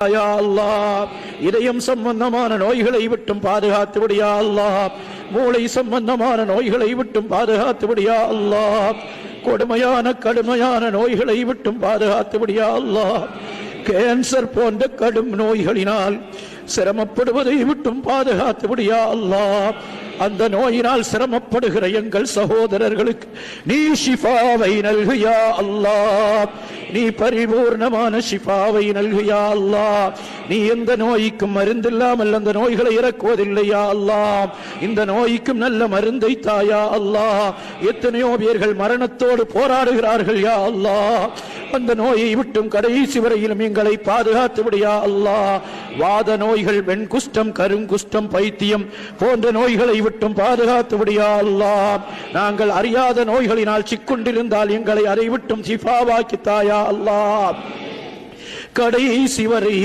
யா அல்லாஹ். இதயம் சம்பந்தமான நோய்களை விட்டும் பாதுகாத்து விடியா அல்லாஹ். மூளை சம்பந்தமான நோய்களை விட்டும் பாதுகாத்து விடியா அல்லாஹ். கடுமையான நோய்களை விட்டும் பாதுகாத்து விடியா அல்லாஹ். கேன்சர் போன்ற கடும் நோய்களினால் சிரமப்படுவதை விட்டும் பாதுகாத்து விடியா அல்லாஹ். அந்த நோயினால் சிரமப்படுகிற எங்கள் சகோதரர்களுக்கு நீ ஷிஃபாவை நல்கியா அல்லாஹ். நீ பரிபூர்ணமான ஷிஃபாவை நல்கியா அல்லாஹ். நீ எந்த நோய்க்கும் மருந்தில்லாமல் அந்த நோய்களை இறக்குவதில்லையா அல்லாஹ். இந்த நோய்க்கும் நல்ல மருந்தை தாயா அல்லாஹ். எத்தனையோ பேர்கள் மரணத்தோடு போராடுகிறார்கள் யா அல்லாஹ். அந்த நோயை விட்டும் கடைசி வரையிலும் எங்களை பாதுகாத்து விடியா அல்லாஹ். வாத நோய்கள், வெண்குஷ்டம், கருங்குஷ்டம், பைத்தியம் போன்ற நோய்களை விட்டும் பாதுகாத்து விடியா அல்லாஹ். நாங்கள் அறியாத நோய்களினால் சிக்குண்டிருந்தால் எங்களை அதை விட்டும் ஷிஃபாவாக்கி தாயா அல்லாஹ். கடைசி வரை